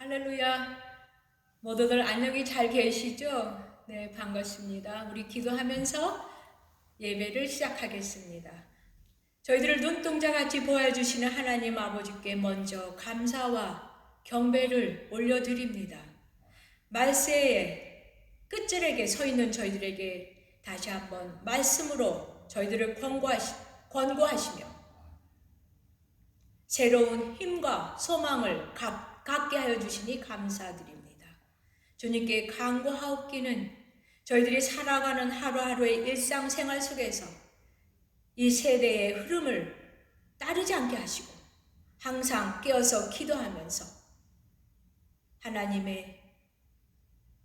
할렐루야. 모두들 안녕히 잘 계시죠? 네, 반갑습니다. 우리 기도하면서 예배를 시작하겠습니다. 저희들을 눈동자같이 보여주시는 하나님 아버지께 먼저 감사와 경배를 올려드립니다. 말세의 끝절에게 서 있는 저희들에게 다시 한번 말씀으로 저희들을 권고하시며 새로운 힘과 소망을 갖게 하여 주시니 감사드립니다. 주님께 간구하옵기는 저희들이 살아가는 하루하루의 일상생활 속에서 이 세대의 흐름을 따르지 않게 하시고 항상 깨어서 기도하면서 하나님의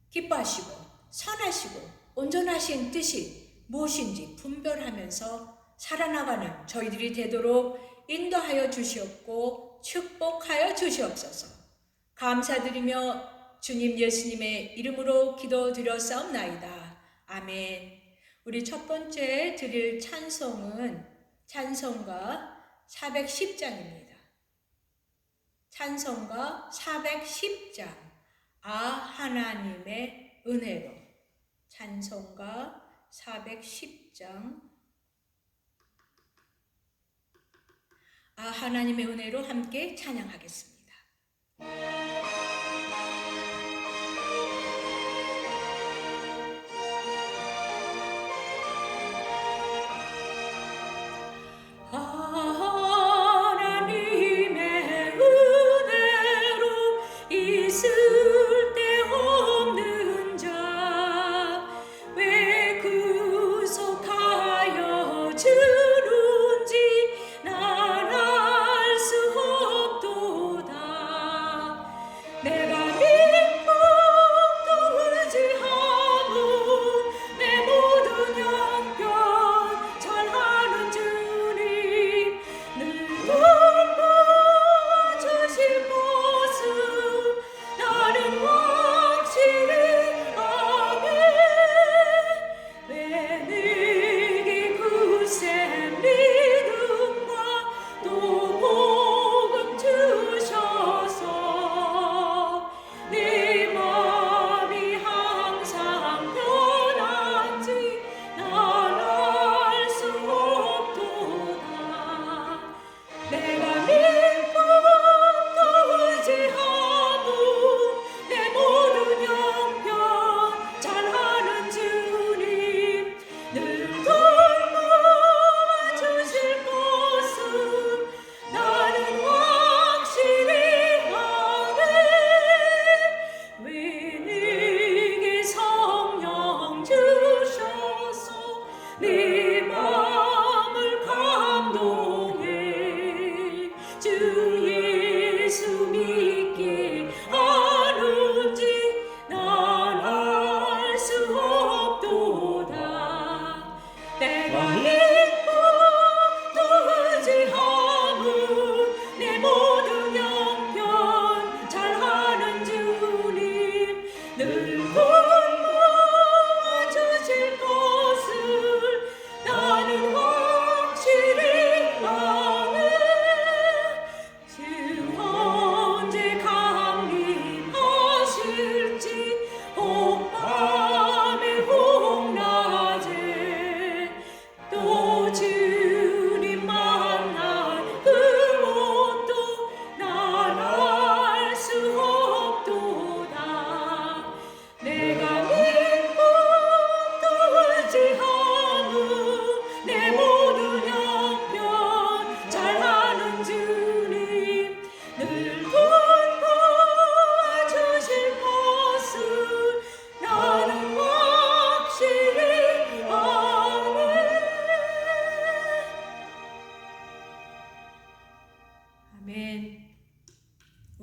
기뻐하시고 선하시고 온전하신 뜻이 무엇인지 분별하면서 살아나가는 저희들이 되도록 인도하여 주시옵고 축복하여 주시옵소서. 감사드리며 주님 예수님의 이름으로 기도드렸사옵나이다. 아멘. 우리 첫 번째 드릴 찬송은 찬송가 410장입니다. 찬송가 410장 하나님의 은혜로. 찬송가 410장 하나님의 은혜로 함께 찬양하겠습니다.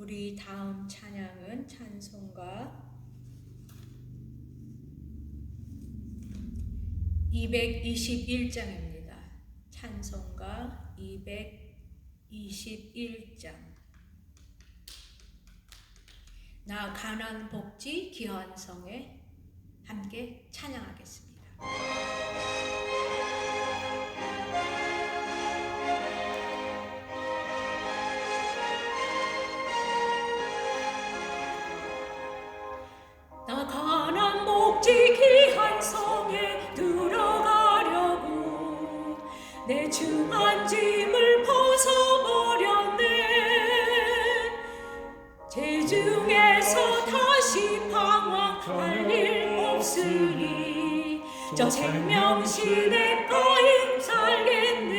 우리 다음 찬양은 찬송가 221장입니다. 찬송가 221장. 나 가난 복지 귀한 성에 함께 찬양하겠습니다. 중에서 다시 방황할 일 없으니 저 생명신의 거인 살겠네.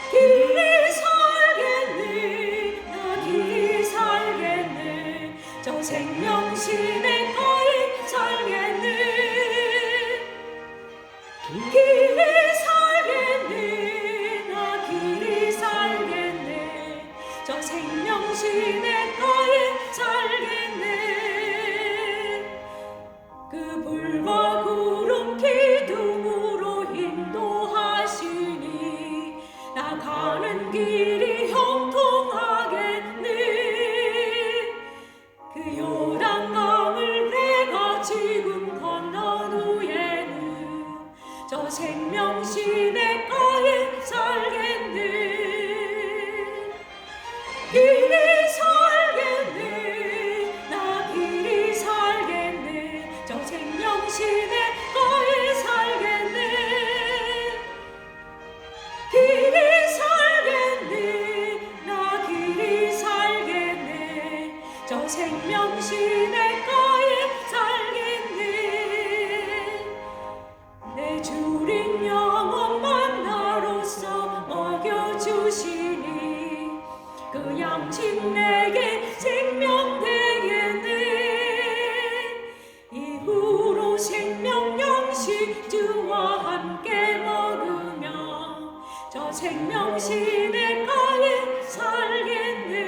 길이 살겠네. 나 길이 살겠네. 저 생명신의 거인 살겠네. 길이 살겠네. 나 길이 살겠네. 저 생명신의 거인 살겠네. 그 불과 구름 기둥으로 인도하시니 나 가는 길이 형통하겠네. 그 요단강을 내가 지금 건넌 후에는 저 생명신의 거인 살겠네. 길이 살겠네. 나 길이 살겠네. 저 생명신의 거인 살겠네. 길이 살겠네. 나 길이 살겠네. 저 생명신의 거인 살겠네. 내 주린 영혼 만나로서 먹여주시니 그 양식 내게 생명 되겠네. 이후로 생명 양식 주와 함께 먹으며 저 생명신의 거인 살겠네.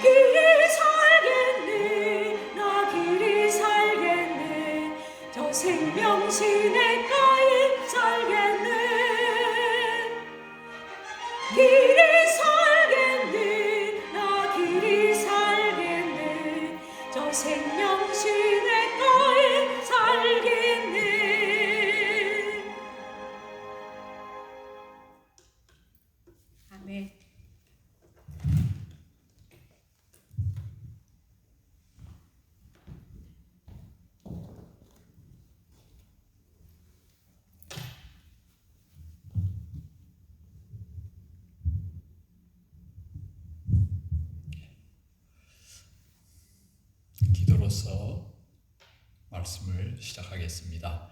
길이 살겠네. 나 길이 살겠네. 저 생명신의 거인 살겠네. 길이 살겠네. 나 길이 살겠네. 저 생명신의 거인 살겠네. 아멘. 기도로서 말씀을 시작하겠습니다.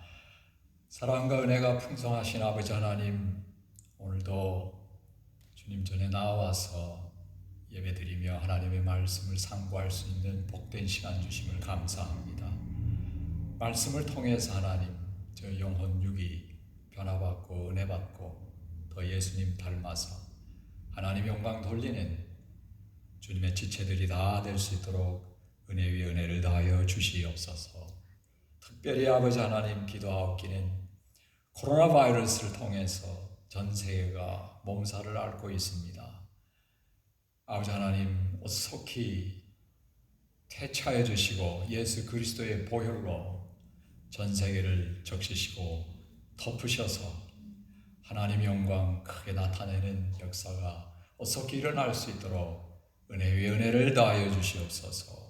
사랑과 은혜가 풍성하신 아버지 하나님, 오늘도 주님 전에 나와서 예배드리며 하나님의 말씀을 상고할 수 있는 복된 시간 주심을 감사합니다. 말씀을 통해서 하나님, 저 영혼 육이 변화받고 은혜받고 더 예수님 닮아서 하나님 영광 돌리는 주님의 지체들이 다 될 수 있도록 은혜 위에 은혜를 더하여 주시옵소서. 특별히 아버지 하나님 기도하옵기는 코로나 바이러스를 통해서 전 세계가 몸살을 앓고 있습니다. 아버지 하나님 속히 퇴치하여 주시고 예수 그리스도의 보혈로 전 세계를 적시시고 덮으셔서 하나님의 영광 크게 나타내는 역사가 속히 일어날 수 있도록 은혜 위에 은혜를 더하여 주시옵소서.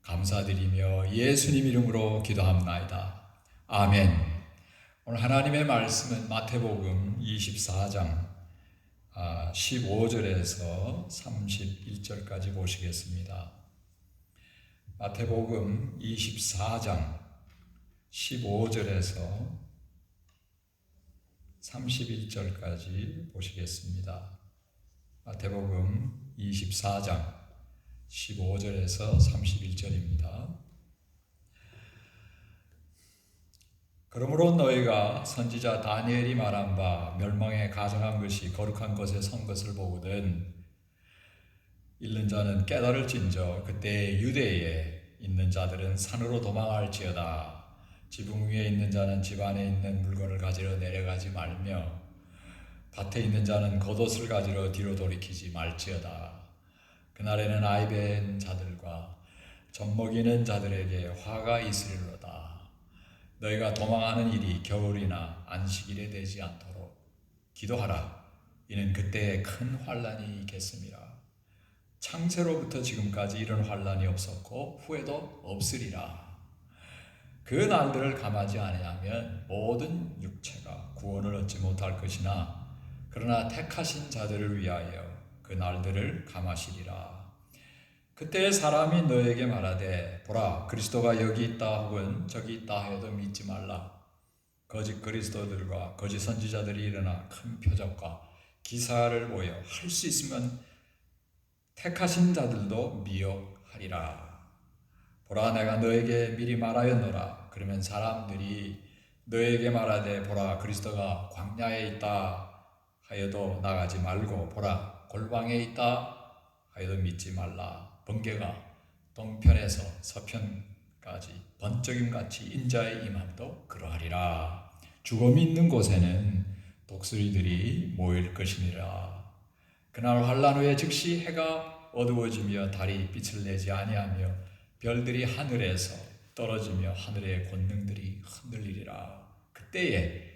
감사드리며 예수님 이름으로 기도합나이다. 아멘. 오늘 하나님의 말씀은 마태복음 24장 15절에서 31절까지 보시겠습니다. 마태복음 24장 15절에서 31절까지 보시겠습니다. 마태복음 24장 15절에서 31절입니다. 그러므로 너희가 선지자 다니엘이 말한 바 멸망에 가증한 것이 거룩한 곳에 선 것을 보거든 읽는 자는 깨달을진저 그때 유대에 있는 자들은 산으로 도망할지어다. 지붕 위에 있는 자는 집 안에 있는 물건을 가지러 내려가지 말며 밭에 있는 자는 겉옷을 가지러 뒤로 돌이키지 말지어다. 그날에는 아이 벤 자들과 젖먹이는 자들에게 화가 있으리로다. 너희가 도망하는 일이 겨울이나 안식일에 되지 않도록 기도하라. 이는 그때에 큰 환란이 있겠습니다. 창세로부터 지금까지 이런 환란이 없었고 후에도 없으리라. 그 날들을 감하지 아니하면 모든 육체가 구원을 얻지 못할 것이나 그러나 택하신 자들을 위하여 그 날들을 감하시리라. 그때 사람이 너에게 말하되 보라 그리스도가 여기 있다 혹은 저기 있다 해도 믿지 말라. 거짓 그리스도들과 거짓 선지자들이 일어나 큰 표적과 기사를 보여 할 수 있으면 택하신 자들도 미혹하리라. 보라 내가 너에게 미리 말하였노라. 그러면 사람들이 너에게 말하되 보라 그리스도가 광야에 있다 하여도 나가지 말고 보라 골방에 있다 하여도 믿지 말라. 번개가 동편에서 서편까지 번쩍임같이 인자의 임함도 그러하리라. 죽음이 있는 곳에는 독수리들이 모일 것이니라. 그날 환난 후에 즉시 해가 어두워지며 달이 빛을 내지 아니하며 별들이 하늘에서 떨어지며 하늘의 권능들이 흔들리리라. 그때에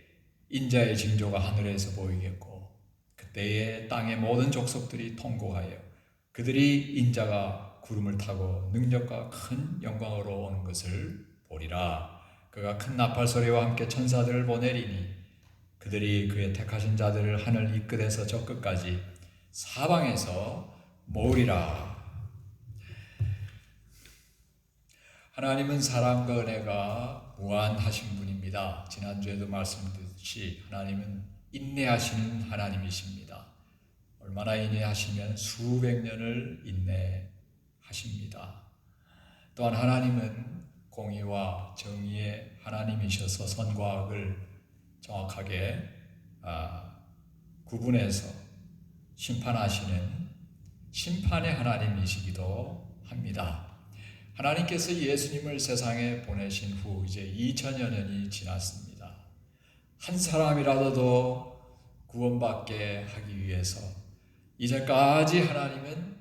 인자의 징조가 하늘에서 보이겠고 그때에 땅의 모든 족속들이 통곡하여 그들이 인자가 구름을 타고 능력과 큰 영광으로 오는 것을 보리라. 그가 큰 나팔 소리와 함께 천사들을 보내리니 그들이 그의 택하신 자들을 하늘 이 끝에서 저 끝까지 사방에서 모으리라. 하나님은 사랑과 은혜가 무한하신 분입니다. 지난주에도 말씀드렸듯이 하나님은 인내하시는 하나님이십니다. 얼마나 인내하시면 수백 년을 인내하십니다. 또한 하나님은 공의와 정의의 하나님이셔서 선과 악을 정확하게 구분해서 심판하시는 심판의 하나님이시기도 합니다. 하나님께서 예수님을 세상에 보내신 후 이제 2000여 년이 지났습니다. 한 사람이라도 더 구원받게 하기 위해서 이제까지 하나님은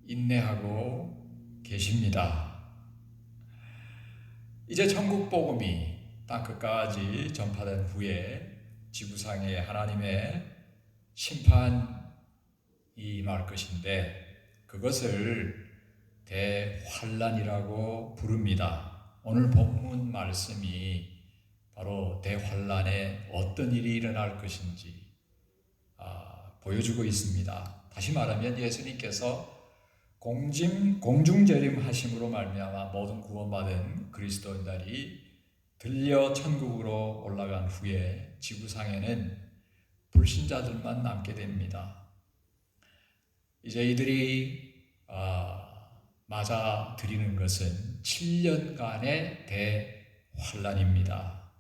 인내하고 계십니다. 이제 천국 복음이 땅끝까지 전파된 후에 지구상에 하나님의 심판이 임할 것인데 그것을 대환란이라고 부릅니다. 오늘 본문 말씀이 바로 대환란에 어떤 일이 일어날 것인지 보여주고 있습니다. 다시 말하면 예수님께서 공중재림 하심으로 말미암아 모든 구원받은 그리스도인들이 들려 천국으로 올라간 후에 지구상에는 불신자들만 남게 됩니다. 이제 이들이 맞아 드리는 것은 7년간의 대환란입니다.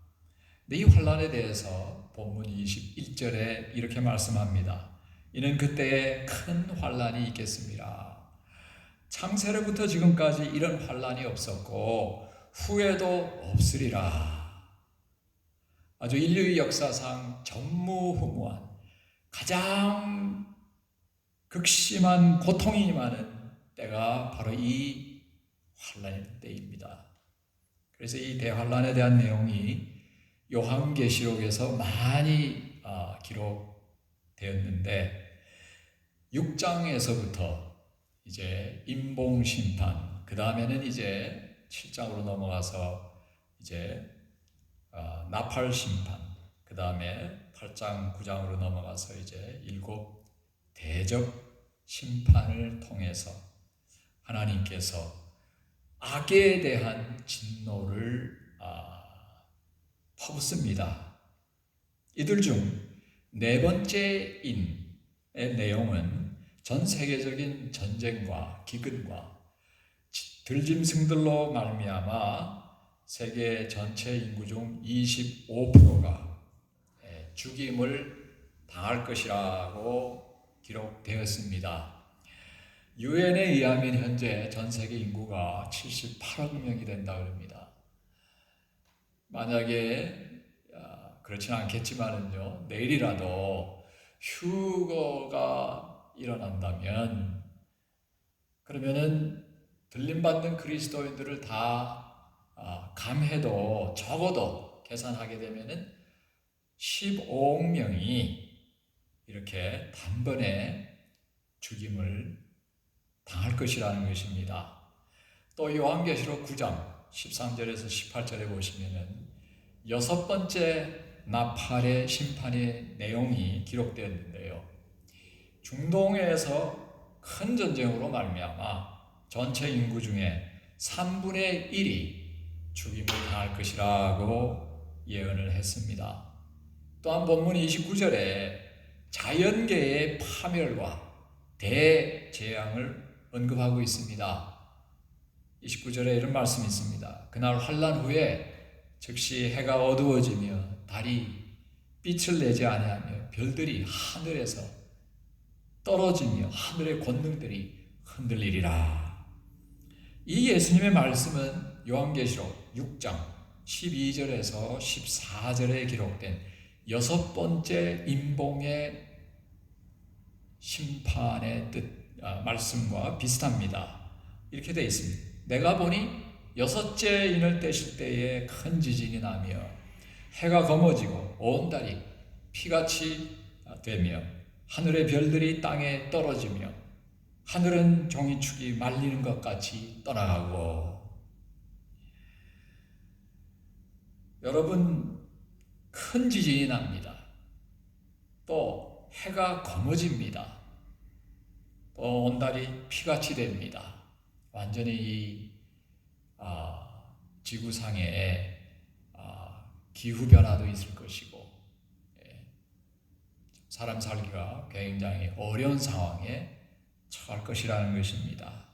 근데 이 환란에 대해서 본문 21절에 이렇게 말씀합니다. 이는 그때에 큰 환란이 있겠습니다. 창세로부터 지금까지 이런 환란이 없었고 후에도 없으리라. 아주 인류의 역사상 전무후무한 가장 극심한 고통이 많은 때가 바로 이 환란의 때입니다. 그래서 이 대환란에 대한 내용이 요한계시록에서 많이 기록되었는데 6장에서부터 이제 인봉 심판, 그 다음에는 이제 7장으로 넘어가서 이제 나팔 심판, 그 다음에 8장, 9장으로 넘어가서 이제 7 대접 심판을 통해서 하나님께서 악에 대한 진노를 퍼붓습니다. 이들 중 네 번째인의 내용은 전 세계적인 전쟁과 기근과 들짐승들로 말미암아 세계 전체 인구 중 25%가 죽임을 당할 것이라고 기록되었습니다. 유엔에 의하면 현재 전 세계 인구가 78억 명이 된다고 합니다. 만약에 그렇지는 않겠지만은요, 내일이라도 휴거가 일어난다면 그러면은 들림받는 그리스도인들을 다 감해도 적어도 계산하게 되면은 15억 명이 이렇게 단번에 죽임을 당할 것이라는 것입니다. 또 요한계시록 9장 13절에서 18절에 보시면은 6번째 나팔의 심판의 내용이 기록되었는데요. 중동에서 큰 전쟁으로 말미암아 전체 인구 중에 3분의 1이 죽임을 당할 것이라고 예언을 했습니다. 또한 본문 29절에 자연계의 파멸과 대재앙을 언급하고 있습니다. 29절에 이런 말씀이 있습니다. 그날 환난 후에 즉시 해가 어두워지며 달이 빛을 내지 아니하며 별들이 하늘에서 떨어지며 하늘의 권능들이 흔들리리라. 이 예수님의 말씀은 요한계시록 6장 12절에서 14절에 기록된 6번째 임봉의 심판의 말씀과 비슷합니다. 이렇게 되어 있습니다. 내가 보니 6째 인을 떼실 때에 큰 지진이 나며 해가 검어지고 온 달이 피같이 되며 하늘의 별들이 땅에 떨어지며 하늘은 종이축이 말리는 것 같이 떠나가고. 여러분, 큰 지진이 납니다. 또 해가 검어집니다. 또 온 달이 피같이 됩니다. 완전히 이 지구상에 기후변화도 있을 것이고 사람 살기가 굉장히 어려운 상황에 처할 것이라는 것입니다.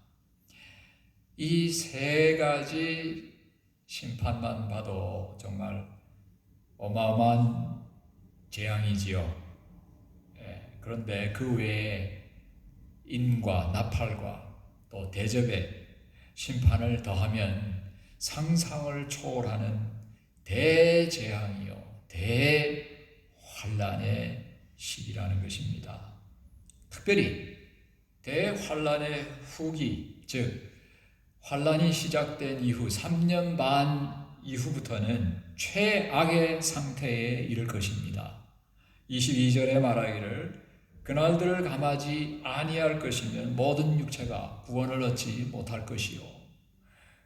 이 세 가지 심판만 봐도 정말 어마어마한 재앙이지요. 그런데 그 외에 인과 나팔과 또 대접의 심판을 더하면 상상을 초월하는 대재앙이요 대환란의 시기라는 것입니다. 특별히 대환란의 후기, 즉 환란이 시작된 이후 3년 반 이후부터는 최악의 상태에 이를 것입니다. 22절에 말하기를 그날들을 감하지 아니할 것이면 모든 육체가 구원을 얻지 못할 것이요.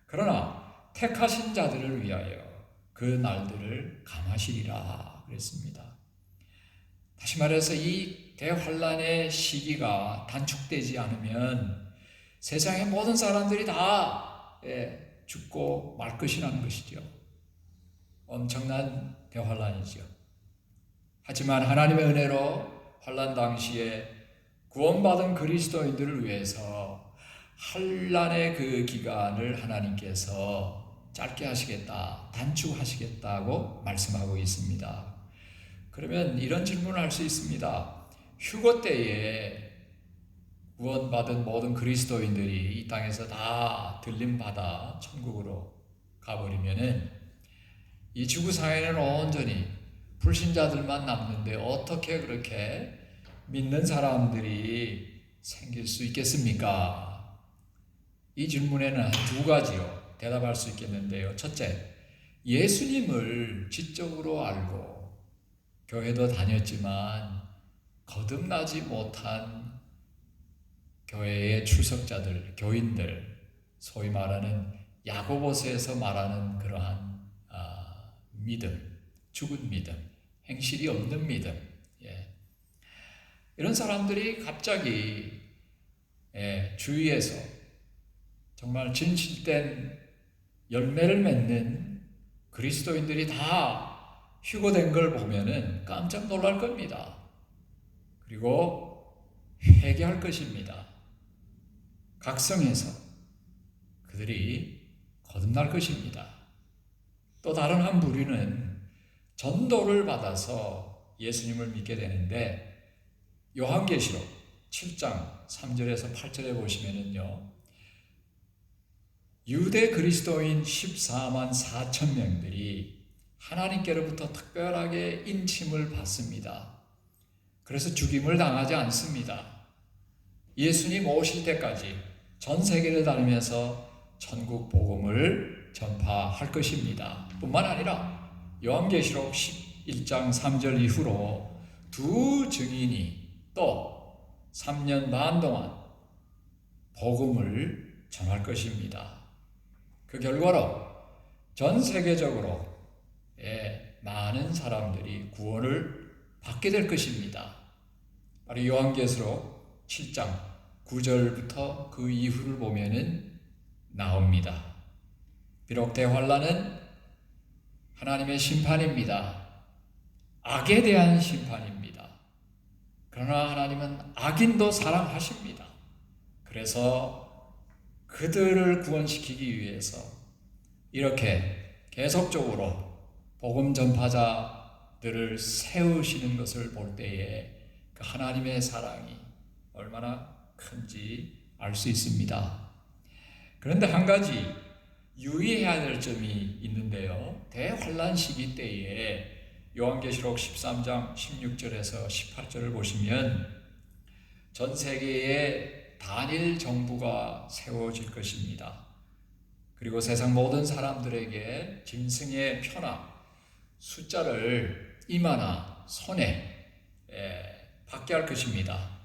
그러나 택하신 자들을 위하여 그 날들을 감하시리라 그랬습니다. 다시 말해서 이 대환란의 시기가 단축되지 않으면 세상의 모든 사람들이 다 죽고 말 것이라는 것이죠. 엄청난 대환란이죠. 하지만 하나님의 은혜로 환난 당시에 구원받은 그리스도인들을 위해서 환난의 그 기간을 하나님께서 짧게 하시겠다, 단축하시겠다고 말씀하고 있습니다. 그러면 이런 질문을 할 수 있습니다. 휴거 때에 구원받은 모든 그리스도인들이 이 땅에서 다 들림받아 천국으로 가버리면은 이 지구상에는 온전히 불신자들만 남는데 어떻게 그렇게 믿는 사람들이 생길 수 있겠습니까? 이 질문에는 두 가지로 대답할 수 있겠는데요. 첫째, 예수님을 지적으로 알고 교회도 다녔지만 거듭나지 못한 교회의 출석자들, 교인들, 소위 말하는 야고보서에서 말하는 그러한 믿음, 죽은 믿음, 행실이 없는 믿음, 이런 사람들이 갑자기 주위에서 정말 진실된 열매를 맺는 그리스도인들이 다 휴거된 걸 보면은 깜짝 놀랄 겁니다. 그리고 회개할 것입니다. 각성해서 그들이 거듭날 것입니다. 또 다른 한 부류는 전도를 받아서 예수님을 믿게 되는데 요한계시록 7장 3절에서 8절에 보시면은요, 유대 그리스도인 14만 4천 명들이 하나님께로부터 특별하게 인침을 받습니다. 그래서 죽임을 당하지 않습니다. 예수님 오실 때까지 전 세계를 다니면서 천국 복음을 전파할 것입니다. 뿐만 아니라 요한계시록 11장 3절 이후로 두 증인이 또 3년 반 동안 복음을 전할 것입니다. 그 결과로 전 세계적으로 많은 사람들이 구원을 받게 될 것입니다. 바로 요한계시록 7장 9절부터 그 이후를 보면은 나옵니다. 비록 대환란은 하나님의 심판입니다. 악에 대한 심판입니다. 그러나 하나님은 악인도 사랑하십니다. 그래서 그들을 구원시키기 위해서 이렇게 계속적으로 복음 전파자들을 세우시는 것을 볼 때에 그 하나님의 사랑이 얼마나 큰지 알 수 있습니다. 그런데 한 가지 유의해야 될 점이 있는데요. 대환란 시기 때에 요한계시록 13장 16절에서 18절을 보시면 전 세계에 단일 정부가 세워질 것입니다. 그리고 세상 모든 사람들에게 짐승의 표나 숫자를 이마나 손에 받게 할 것입니다.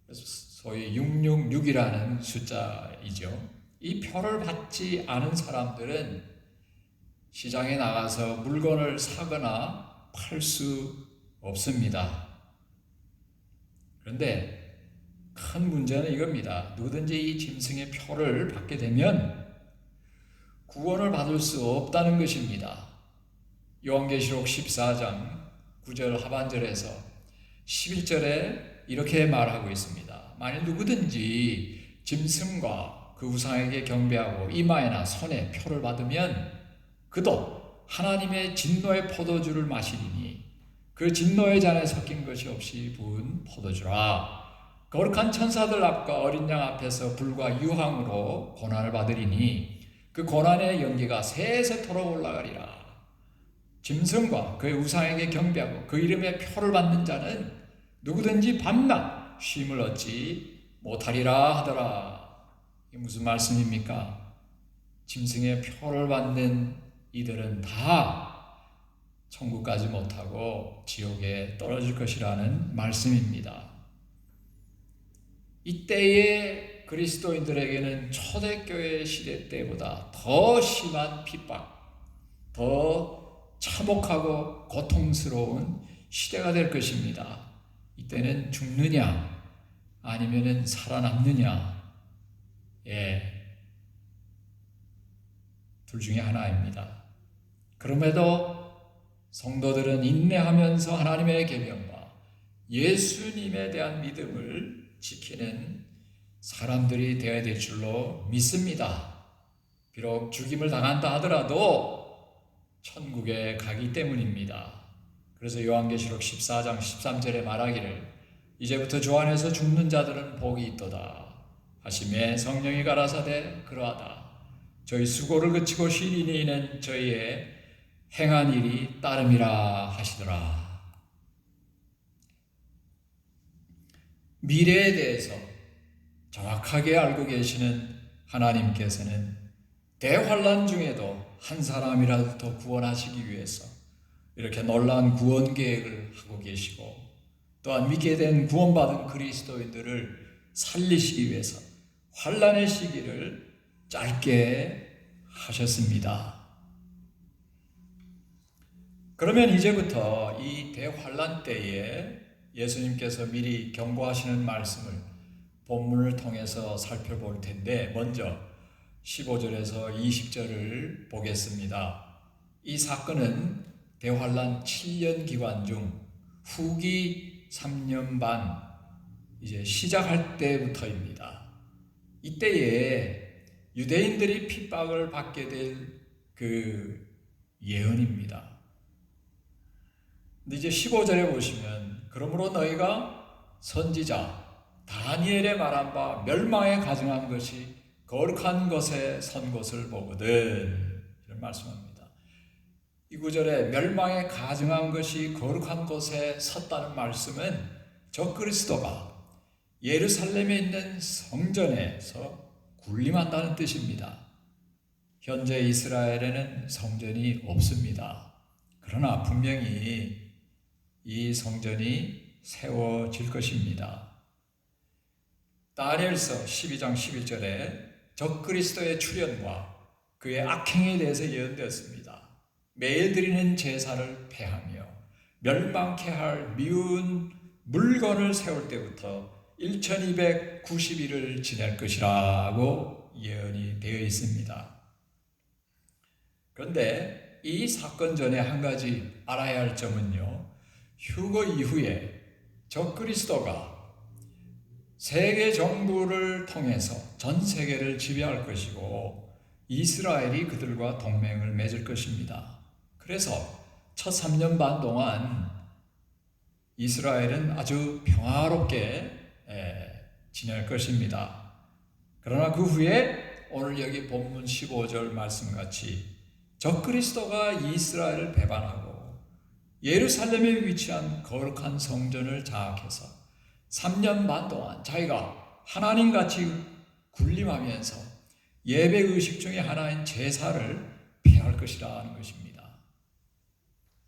그래서 소위 666이라는 숫자이죠. 이 표를 받지 않은 사람들은 시장에 나가서 물건을 사거나 팔 수 없습니다. 그런데 큰 문제는 이겁니다. 누구든지 이 짐승의 표를 받게 되면 구원을 받을 수 없다는 것입니다. 요한계시록 14장 9절 하반절에서 11절에 이렇게 말하고 있습니다. 만일 누구든지 짐승과 그 우상에게 경배하고 이마에나 손에 표를 받으면 그도 하나님의 진노의 포도주를 마시리니 그 진노의 잔에 섞인 것이 없이 부은 포도주라. 거룩한 천사들 앞과 어린 양 앞에서 불과 유황으로 고난을 받으리니 그 고난의 연기가 세세토록 올라가리라. 짐승과 그의 우상에게 경배하고 그 이름의 표를 받는 자는 누구든지 밤낮 쉼을 얻지 못하리라 하더라. 이게 무슨 말씀입니까? 짐승의 표를 받는 이들은 다 천국 가지 못하고 지옥에 떨어질 것이라는 말씀입니다. 이때의 그리스도인들에게는 초대교회 시대 때보다 더 심한 핍박, 더 참혹하고 고통스러운 시대가 될 것입니다. 이때는 죽느냐 아니면은 살아남느냐, 둘 중에 하나입니다. 그럼에도 성도들은 인내하면서 하나님의 계명과 예수님에 대한 믿음을 지키는 사람들이 되어야 될 줄로 믿습니다. 비록 죽임을 당한다 하더라도 천국에 가기 때문입니다. 그래서 요한계시록 14장 13절에 말하기를 이제부터 주 안에서 죽는 자들은 복이 있도다 하시매 성령이 가라사대 그러하다. 저희 수고를 그치고 쉬리니 이는 저희의 행한 일이 따름이라 하시더라. 미래에 대해서 정확하게 알고 계시는 하나님께서는 대환란 중에도 한 사람이라도 더 구원하시기 위해서 이렇게 놀라운 구원 계획을 하고 계시고, 또한 믿게 된 구원받은 그리스도인들을 살리시기 위해서 환란의 시기를 짧게 하셨습니다. 그러면 이제부터 이 대환란 때에 예수님께서 미리 경고하시는 말씀을 본문을 통해서 살펴볼 텐데, 먼저 15절에서 20절을 보겠습니다. 이 사건은 대환란 7년 기간 중 후기 3년 반 이제 시작할 때부터입니다. 이때에 유대인들이 핍박을 받게 될 그 예언입니다. 근데 이제 15절에 보시면 그러므로 너희가 선지자 다니엘의 말한 바 멸망에 가증한 것이 거룩한 것에 선 것을 보거든, 이런 말씀합니다. 이 구절에 멸망에 가증한 것이 거룩한 곳에 섰다는 말씀은 저 그리스도가 예루살렘에 있는 성전에서 군림한다는 뜻입니다. 현재 이스라엘에는 성전이 없습니다. 그러나 분명히 이 성전이 세워질 것입니다. 다니엘서 12장 11절에 적그리스도의 출현과 그의 악행에 대해서 예언되었습니다. 매일 드리는 제사를 폐하며 멸망케 할 미운 물건을 세울 때부터 1290일을 지낼 것이라고 예언이 되어 있습니다. 그런데 이 사건 전에 한 가지 알아야 할 점은요, 휴거 이후에 적그리스도가 세계 정부를 통해서 전 세계를 지배할 것이고 이스라엘이 그들과 동맹을 맺을 것입니다. 그래서 첫 3년 반 동안 이스라엘은 아주 평화롭게 지낼 것입니다. 그러나 그 후에 오늘 여기 본문 15절 말씀같이 적그리스도가 이스라엘을 배반하고 예루살렘에 위치한 거룩한 성전을 장악해서 3년 반 동안 자기가 하나님같이 군림하면서 예배 의식 중에 하나인 제사를 폐할 것이라는 것입니다.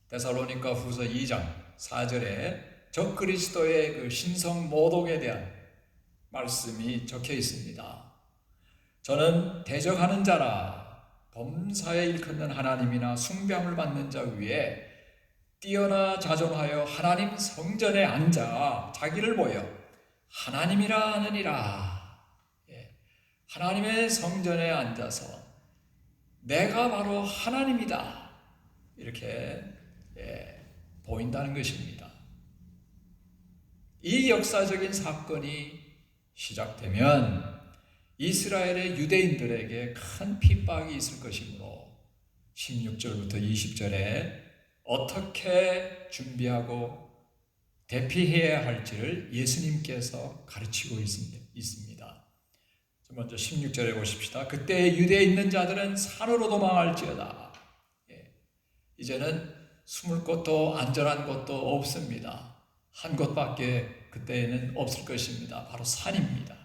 데살로니가 후서 2장 4절에 적그리스도의 그 신성 모독에 대한 말씀이 적혀 있습니다. 저는 대적하는 자라 범사에 일컫는 하나님이나 숭배함을 받는 자 위에 뛰어나 자존하여 하나님 성전에 앉아 자기를 보여 하나님이라 하느니라. 하나님의 성전에 앉아서 내가 바로 하나님이다 이렇게 보인다는 것입니다. 이 역사적인 사건이 시작되면 이스라엘의 유대인들에게 큰 핍박이 있을 것이므로 16절부터 20절에 어떻게 준비하고 대피해야 할지를 예수님께서 가르치고 있습니다. 먼저 16절에 보십시다. 그때 유대에 있는 자들은 산으로 도망할지어다. 이제는 숨을 곳도 안전한 곳도 없습니다. 한 곳밖에 그때에는 없을 것입니다. 바로 산입니다.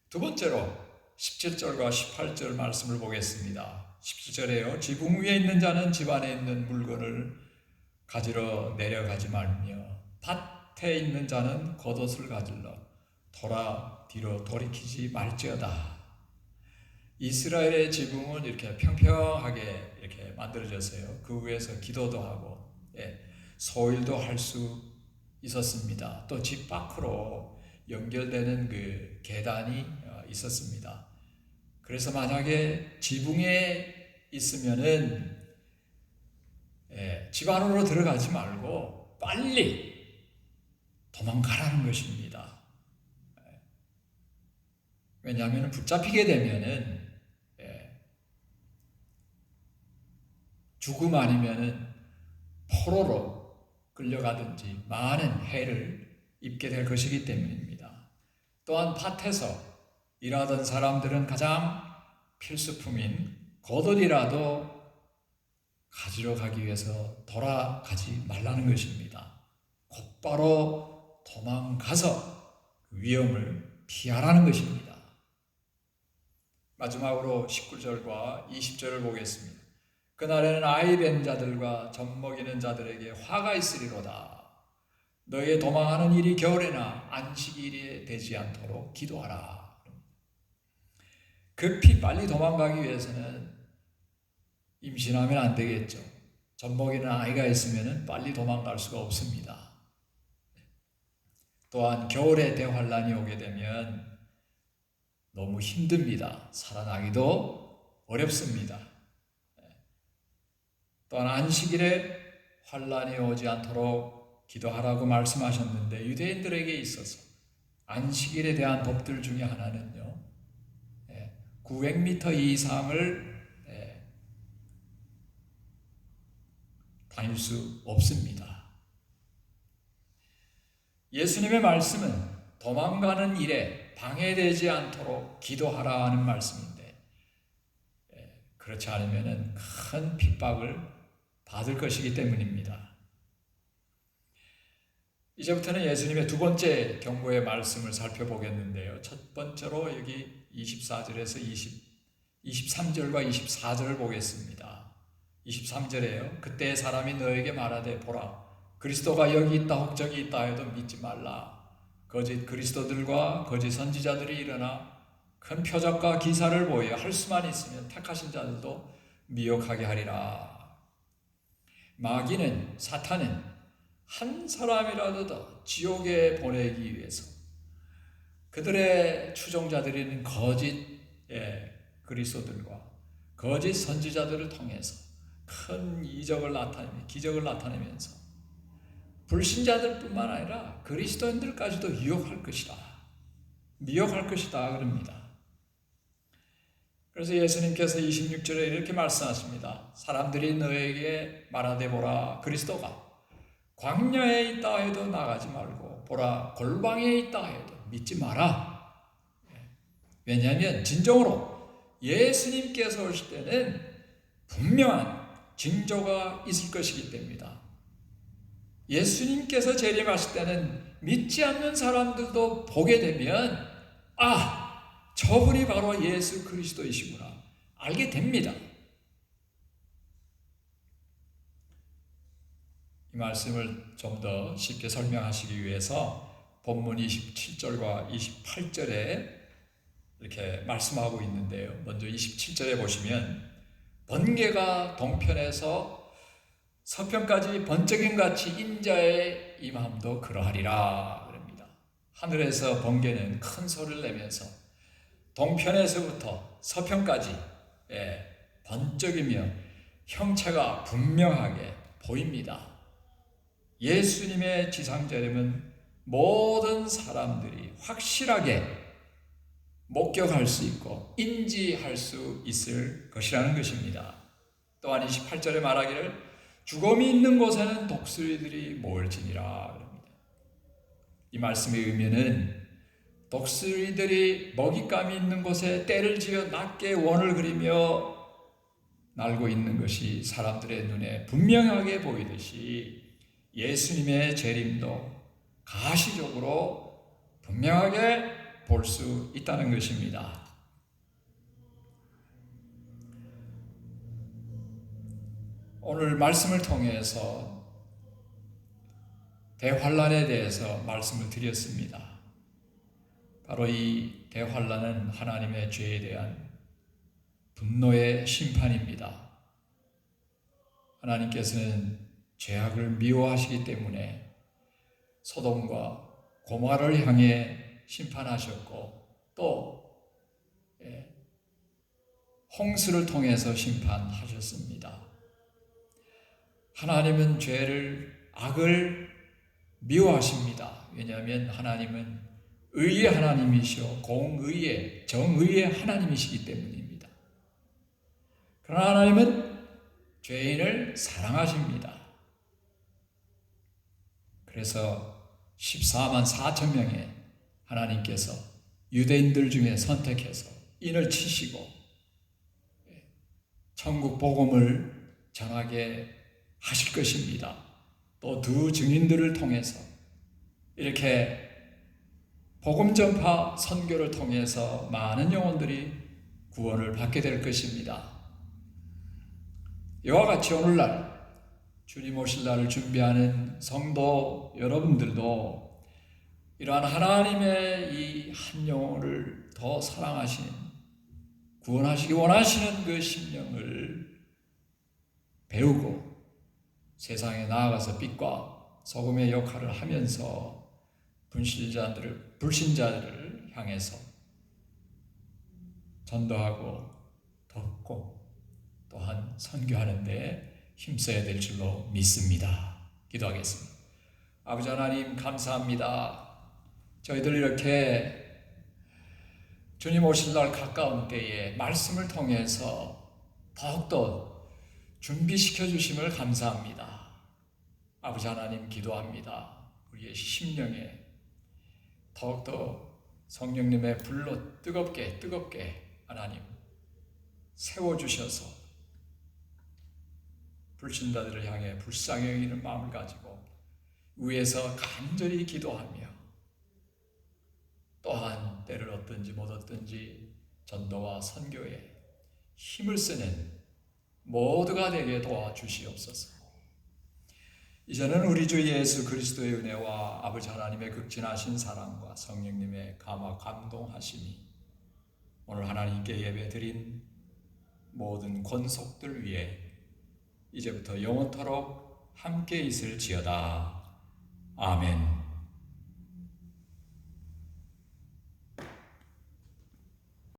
두 번째로 17절과 18절 말씀을 보겠습니다. 17절에요. 지붕 위에 있는 자는 집 안에 있는 물건을 가지러 내려가지 말며 밭에 있는 자는 겉옷을 가질러 뒤로 돌이키지 말지어다. 이스라엘의 지붕은 이렇게 평평하게 이렇게 만들어졌어요. 그 위에서 기도도 하고 소일도 할 수 있었습니다. 또 집 밖으로 연결되는 그 계단이 있었습니다. 그래서 만약에 지붕에 있으면은 집 안으로 들어가지 말고 빨리 도망가라는 것입니다. 왜냐하면 붙잡히게 되면은 죽음 아니면은 포로로 끌려가든지 많은 해를 입게 될 것이기 때문입니다. 또한 밭에서 일하던 사람들은 가장 필수품인 겉옷이라도 가지러 가기 위해서 돌아가지 말라는 것입니다. 곧바로 도망가서 위험을 피하라는 것입니다. 마지막으로 19절과 20절을 보겠습니다. 그날에는 아이 된 자들과 젖 먹이는 자들에게 화가 있으리로다. 너희의 도망하는 일이 겨울에나 안식일에 되지 않도록 기도하라. 급히 빨리 도망가기 위해서는 임신하면 안 되겠죠. 젖 먹이는 아이가 있으면 빨리 도망갈 수가 없습니다. 또한 겨울에 대환란이 오게 되면 너무 힘듭니다. 살아나기도 어렵습니다. 또한 안식일에 환란이 오지 않도록 기도하라고 말씀하셨는데 유대인들에게 있어서 안식일에 대한 법들 중에 하나는요 900m 이상을 다닐 수 없습니다. 예수님의 말씀은 도망가는 일에 방해되지 않도록 기도하라는 말씀인데 그렇지 않으면 큰 핍박을 받을 것이기 때문입니다. 이제부터는 예수님의 두 번째 경고의 말씀을 살펴보겠는데요. 첫 번째로 여기 24절에서 23절과 24절을 보겠습니다. 23절에요. 그때 사람이 너에게 말하되 보라 그리스도가 여기 있다 혹 저기 있다 해도 믿지 말라. 거짓 그리스도들과 거짓 선지자들이 일어나 큰 표적과 기사를 보여 할 수만 있으면 택하신 자들도 미혹하게 하리라. 마귀는 사탄은 한 사람이라도 더 지옥에 보내기 위해서 그들의 추종자들인 거짓 그리스도들과 거짓 선지자들을 통해서 큰 이적을 나타내며 기적을 나타내면서 불신자들뿐만 아니라 그리스도인들까지도 유혹할 것이다, 미혹할 것이다 그럽니다. 그래서 예수님께서 26절에 이렇게 말씀하십니다. 사람들이 너에게 말하되 보라, 그리스도가 광야에 있다 해도 나가지 말고 보라, 골방에 있다 해도 믿지 마라. 왜냐하면 진정으로 예수님께서 오실 때는 분명한 징조가 있을 것이기 때문이다. 예수님께서 재림하실 때는 믿지 않는 사람들도 보게 되면 저분이 바로 예수 그리스도이시구나 알게 됩니다. 이 말씀을 좀 더 쉽게 설명하시기 위해서 본문 27절과 28절에 이렇게 말씀하고 있는데요. 먼저 27절에 보시면 번개가 동편에서 서편까지 번쩍임같이 인자의 임함도 그러하리라 그럽니다. 하늘에서 번개는 큰 소리를 내면서 동편에서부터 서편까지 번쩍이며 형체가 분명하게 보입니다. 예수님의 지상재림은 모든 사람들이 확실하게 목격할 수 있고 인지할 수 있을 것이라는 것입니다. 또한 28절에 말하기를 죽음이 있는 곳에는 독수리들이 모을지니라 그럽니다. 이 말씀의 의미는 독수리들이 먹잇감이 있는 곳에 떼를 지어 낮게 원을 그리며 날고 있는 것이 사람들의 눈에 분명하게 보이듯이 예수님의 재림도 가시적으로 분명하게 볼 수 있다는 것입니다. 오늘 말씀을 통해서 대환란에 대해서 말씀을 드렸습니다. 바로 이 대환란은 하나님의 죄에 대한 분노의 심판입니다. 하나님께서는 죄악을 미워하시기 때문에 소돔과 고모라를 향해 심판하셨고 또 홍수를 통해서 심판하셨습니다. 하나님은 악을 미워하십니다. 왜냐하면 하나님은 의의 하나님이시오 공의의 정의의 하나님이시기 때문입니다. 그러나 하나님은 죄인을 사랑하십니다. 그래서 14만 4천 명의 하나님께서 유대인들 중에 선택해서 인을 치시고 천국 복음을 전하게 하실 것입니다. 또 두 증인들을 통해서 이렇게 복음 전파 선교를 통해서 많은 영혼들이 구원을 받게 될 것입니다. 이와 같이 오늘날 주님 오실 날을 준비하는 성도 여러분들도 이러한 하나님의 이 한 영혼을 더 사랑하시는 구원하시기 원하시는 그 심령을 배우고 세상에 나아가서 빛과 소금의 역할을 하면서 불신자들을 향해서 전도하고 덮고 또한 선교하는 데 힘써야 될 줄로 믿습니다. 기도하겠습니다. 아버지 하나님 감사합니다. 저희들 이렇게 주님 오실 날 가까운 때에 말씀을 통해서 더욱더 준비시켜 주심을 감사합니다. 아버지 하나님 기도합니다. 우리의 심령에 더욱더 성령님의 불로 뜨겁게 하나님 세워주셔서 불신자들을 향해 불쌍히 여기는 마음을 가지고 위에서 간절히 기도하며 또한 때를 얻든지 못 얻든지 전도와 선교에 힘을 쓰는 모두가 되게 도와주시옵소서. 이제는 우리 주 예수 그리스도의 은혜와 아버지 하나님의 극진하신 사랑과 성령님의 감화 감동하심이 오늘 하나님께 예배드린 모든 권속들 위에 이제부터 영원토록 함께 있을지어다. 아멘.